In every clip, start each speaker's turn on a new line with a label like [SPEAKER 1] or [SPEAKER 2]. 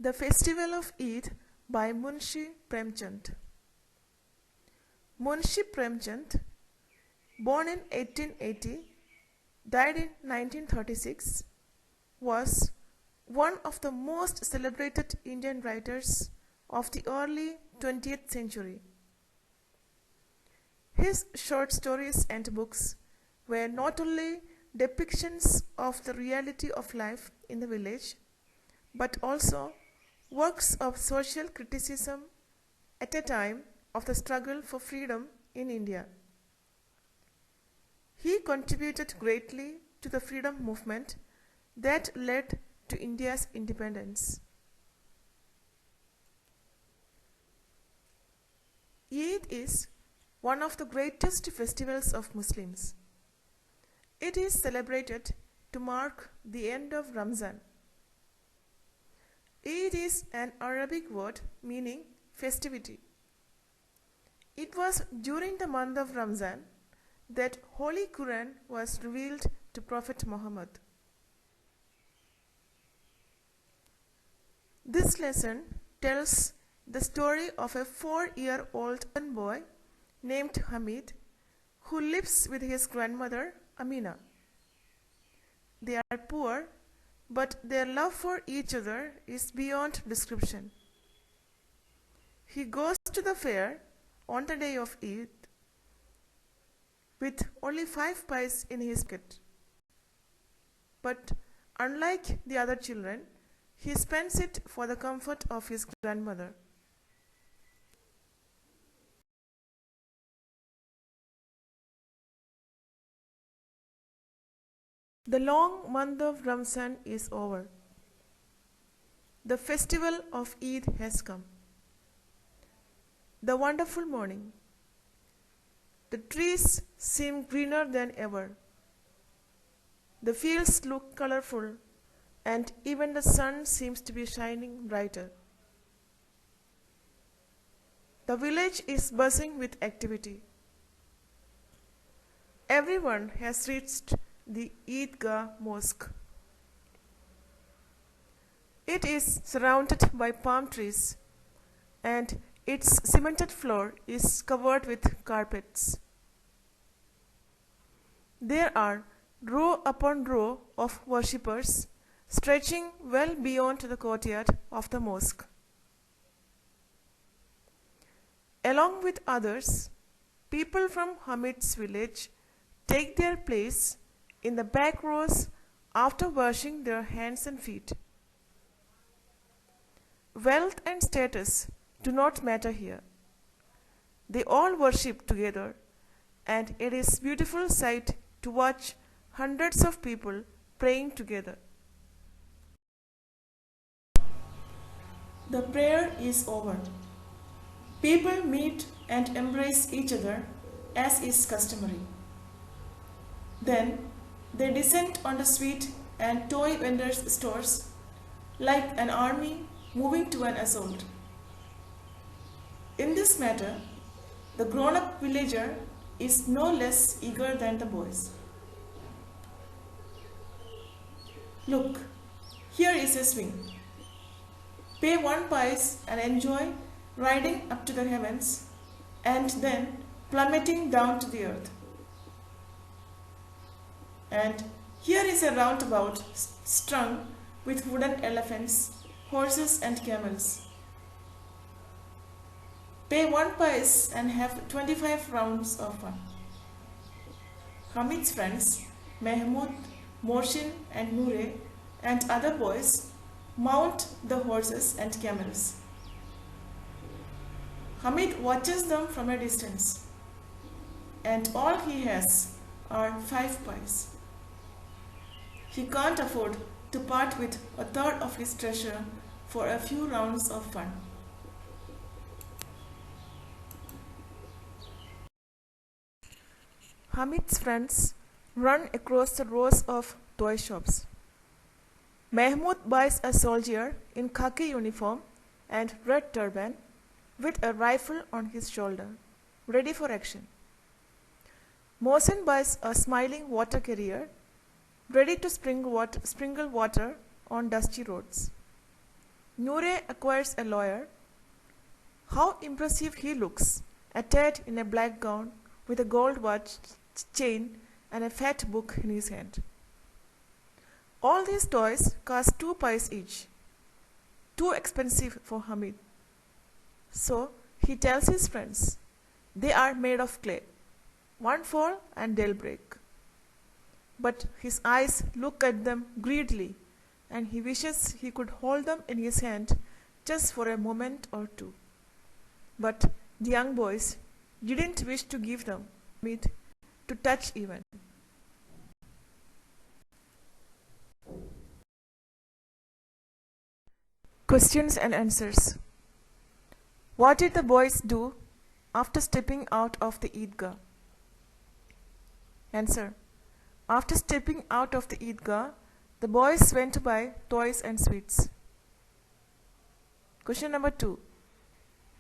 [SPEAKER 1] The Festival of Eid by Munshi Premchand. Munshi Premchand, born in 1880, died in 1936, was one of the most celebrated Indian writers of the early 20th century. His short stories and books were not only depictions of the reality of life in the village, but also works of social criticism at a time of the struggle for freedom in India. He contributed greatly to the freedom movement that led to India's independence. Eid is one of the greatest festivals of Muslims. It is celebrated to mark the end of Ramzan. Eid is an Arabic word meaning festivity. It was during the month of Ramzan that Holy Quran was revealed to Prophet Muhammad. This lesson tells the story of a 4-year-old boy named Hamid who lives with his grandmother Amina. They are poor, but their love for each other is beyond description. He goes to the fair on the day of Eid with only 5 pice in his pocket. But unlike the other children, he spends it for the comfort of his grandmother. The long month of Ramzan is over. The festival of Eid has come. The wonderful morning. The trees seem greener than ever. The fields look colorful, and even the sun seems to be shining brighter. The village is buzzing with activity. Everyone has reached the Eidgah Mosque. It is surrounded by palm trees, and its cemented floor is covered with carpets. There are row upon row of worshippers stretching well beyond the courtyard of the mosque. Along with others, people from Hamid's village take their place in the back rows after washing their hands and feet. Wealth and status do not matter here. They all worship together, and it is a beautiful sight to watch hundreds of people praying together. The prayer is over. People meet and embrace each other as is customary. Then they descend on the street and toy vendors' stores like an army moving to an assault. In this matter, the grown-up villager is no less eager than the boys. Look, here is a swing. Pay 1 pice and enjoy riding up to the heavens and then plummeting down to the earth. And here is a roundabout strung with wooden elephants, horses and camels. Pay 1 pice and have 25 rounds of fun. Hamid's friends, Mahmoud, Mohsin and Noore and other boys mount the horses and camels. Hamid watches them from a distance, and all he has are 5 pice. He can't afford to part with a third of his treasure for a few rounds of fun. Hamid's friends run across the rows of toy shops. Mahmoud buys a soldier in khaki uniform and red turban with a rifle on his shoulder, ready for action. Mohsin buys a smiling water carrier, ready to sprinkle water on dusty roads. Noor acquires a lawyer. How impressive he looks, attired in a black gown with a gold watch chain and a fat book in his hand. All these toys cost 2 pice each. Too expensive for Hamid. So he tells his friends, they are made of clay. One fall and they'll break. But his eyes look at them greedily, and he wishes he could hold them in his hand just for a moment or two. But the young boys didn't wish to give them meat to touch even. Questions and answers. What did the boys do after stepping out of the Eidgah? Answer. After stepping out of the Eidgah, the boys went to buy toys and sweets. Question number 2.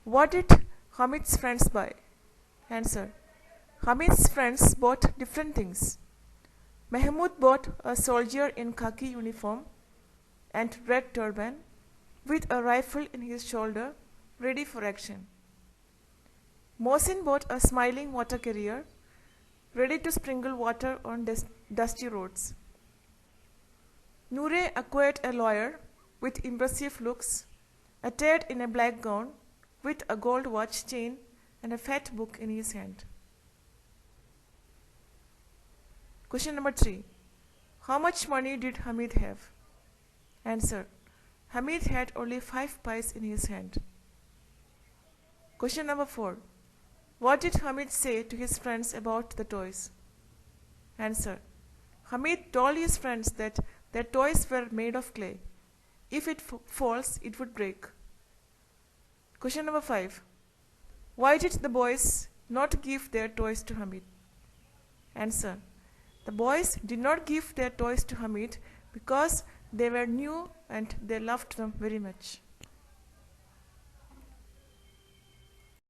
[SPEAKER 1] What did Hamid's friends buy? Answer. Hamid's friends bought different things. Mahmoud bought a soldier in khaki uniform and red turban with a rifle in his shoulder ready for action. Mohsin bought a smiling water carrier ready to sprinkle water on dusty roads. Noor acquired a lawyer with impressive looks, attired in a black gown with a gold watch chain and a fat book in his hand. Question number 3. How much money did Hamid have? Answer. Hamid had only 5 pice in his hand. Question number 4. What did Hamid say to his friends about the toys? Answer. Hamid told his friends that their toys were made of clay. If it falls, it would break. Question number 5. Why did the boys not give their toys to Hamid? Answer. The boys did not give their toys to Hamid because they were new and they loved them very much.